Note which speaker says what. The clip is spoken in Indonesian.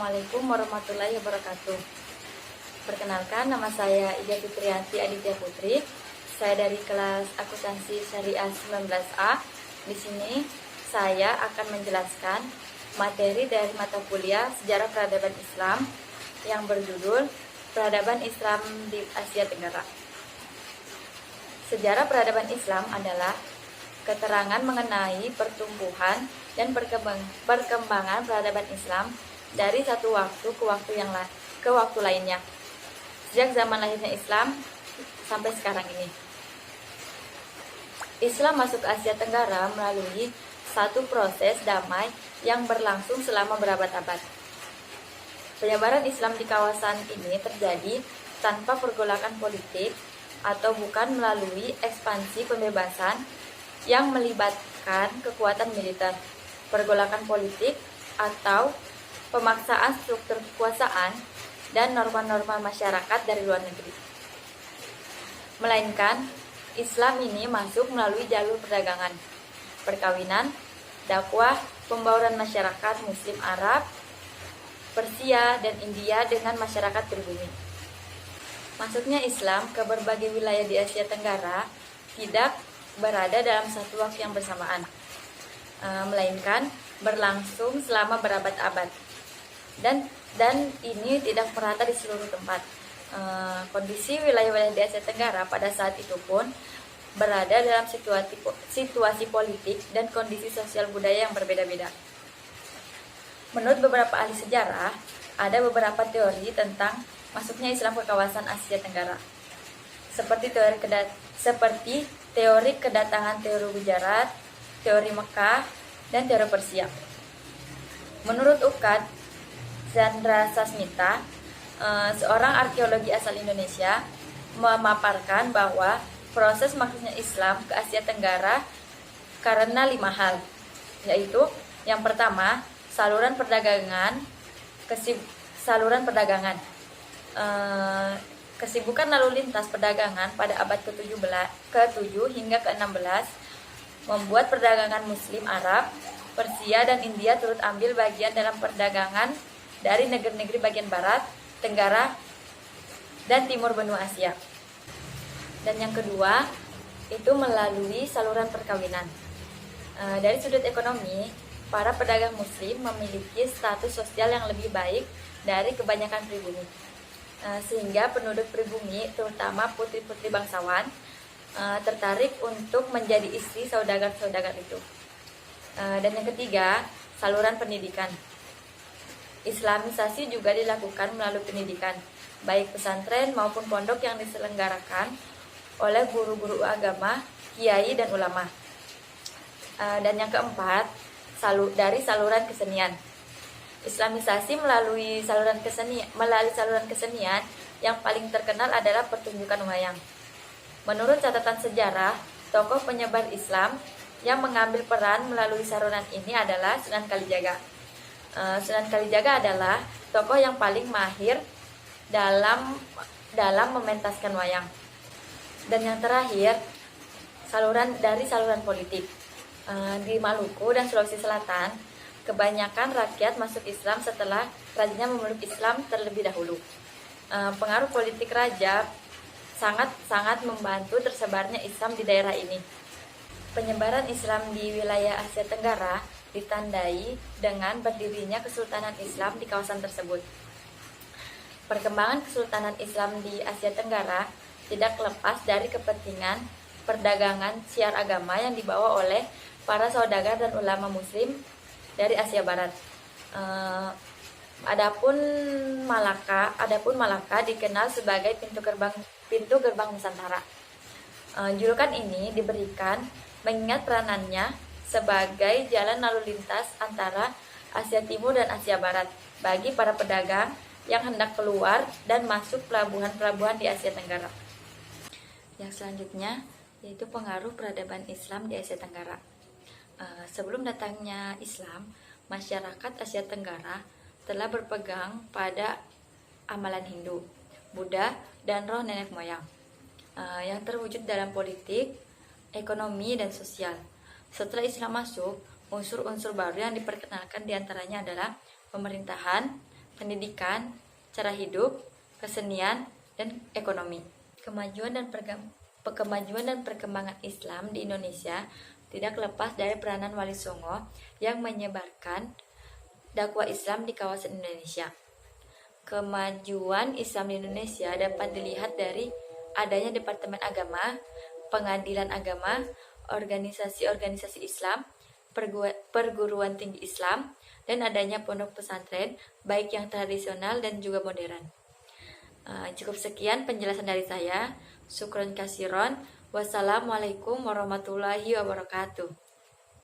Speaker 1: Assalamualaikum warahmatullahi wabarakatuh. Perkenalkan, nama saya Ida Fitrianti Aditya Putri. Saya dari kelas Akuntansi Syariah 19A. Di sini saya akan menjelaskan materi dari mata kuliah Sejarah Peradaban Islam yang berjudul Peradaban Islam di Asia Tenggara. Sejarah peradaban Islam adalah keterangan mengenai pertumbuhan dan perkembangan peradaban Islam dari satu waktu ke waktu lainnya, sejak zaman lahirnya Islam sampai sekarang ini. Islam masuk ke Asia Tenggara melalui satu proses damai yang berlangsung selama berabad-abad. Penyebaran Islam di kawasan ini terjadi tanpa pergolakan politik atau bukan melalui ekspansi pembebasan yang melibatkan kekuatan militer, pergolakan politik, atau pemaksaan struktur kekuasaan dan norma-norma masyarakat dari luar negeri. Melainkan, Islam ini masuk melalui jalur perdagangan, perkawinan, dakwah, pembauran masyarakat Muslim Arab, Persia, dan India dengan masyarakat pribumi. Masuknya Islam ke berbagai wilayah di Asia Tenggara tidak berada dalam satu waktu yang bersamaan, melainkan berlangsung selama berabad-abad. Dan ini tidak merata di seluruh tempat. Kondisi wilayah-wilayah di Asia Tenggara pada saat itu pun berada dalam situasi politik dan kondisi sosial budaya yang berbeda-beda. Menurut beberapa ahli sejarah, ada beberapa teori tentang masuknya Islam ke kawasan Asia Tenggara, seperti teori kedatangan teori Gujarat, teori Mekah, dan teori Persia. Menurut Ukad Chandra Sasmita, seorang arkeologi asal Indonesia, memaparkan bahwa proses masuknya Islam ke Asia Tenggara karena 5 hal, yaitu yang pertama, saluran perdagangan, kesibukan lalu lintas perdagangan pada abad ke-7 hingga ke-16 membuat perdagangan Muslim Arab, Persia, dan India turut ambil bagian dalam perdagangan dari negeri-negeri bagian barat, tenggara, dan timur benua Asia. Dan yang kedua, itu melalui saluran perkawinan. Dari sudut ekonomi, para pedagang muslim memiliki status sosial yang lebih baik dari kebanyakan pribumi. Sehingga penduduk pribumi, terutama putri-putri bangsawan, tertarik untuk menjadi istri saudagar-saudagar itu. Dan yang ketiga, saluran pendidikan. Islamisasi juga dilakukan melalui pendidikan, baik pesantren maupun pondok yang diselenggarakan oleh guru-guru agama, kiai, dan ulama. Dan yang keempat, dari saluran kesenian. Islamisasi melalui saluran kesenian yang paling terkenal adalah pertunjukan wayang. Menurut catatan sejarah, tokoh penyebar Islam yang mengambil peran melalui saluran ini adalah Sunan Kalijaga. Sunan Kalijaga adalah tokoh yang paling mahir dalam mementaskan wayang. Dan yang terakhir, saluran politik. Di Maluku dan Sulawesi Selatan, kebanyakan rakyat masuk Islam setelah rajanya memeluk Islam terlebih dahulu. Pengaruh politik raja sangat membantu tersebarnya Islam di daerah ini. Penyebaran Islam di wilayah Asia Tenggara ditandai dengan berdirinya Kesultanan Islam di kawasan tersebut. Perkembangan Kesultanan Islam di Asia Tenggara tidak lepas dari kepentingan perdagangan syiar agama yang dibawa oleh para saudagar dan ulama muslim dari Asia Barat. Adapun Malaka dikenal sebagai pintu gerbang Nusantara. Julukan ini diberikan mengingat peranannya sebagai jalan lalu lintas antara Asia Timur dan Asia Barat bagi para pedagang yang hendak keluar dan masuk pelabuhan-pelabuhan di Asia Tenggara. Yang selanjutnya yaitu pengaruh peradaban Islam di Asia Tenggara. Sebelum datangnya Islam, masyarakat Asia Tenggara telah berpegang pada amalan Hindu, Buddha, dan roh nenek moyang yang terwujud dalam politik, ekonomi, dan sosial. Setelah Islam masuk, unsur-unsur baru yang diperkenalkan diantaranya adalah pemerintahan, pendidikan, cara hidup, kesenian, dan ekonomi. Kemajuan dan perkembangan Islam di Indonesia tidak lepas dari peranan Wali Songo yang menyebarkan dakwah Islam di kawasan Indonesia. Kemajuan Islam di Indonesia dapat dilihat dari adanya Departemen Agama, Pengadilan Agama, organisasi-organisasi Islam, perguruan tinggi Islam, dan adanya pondok pesantren, baik yang tradisional dan juga modern. Cukup sekian penjelasan dari saya. Syukron kasiron. Wassalamualaikum warahmatullahi wabarakatuh.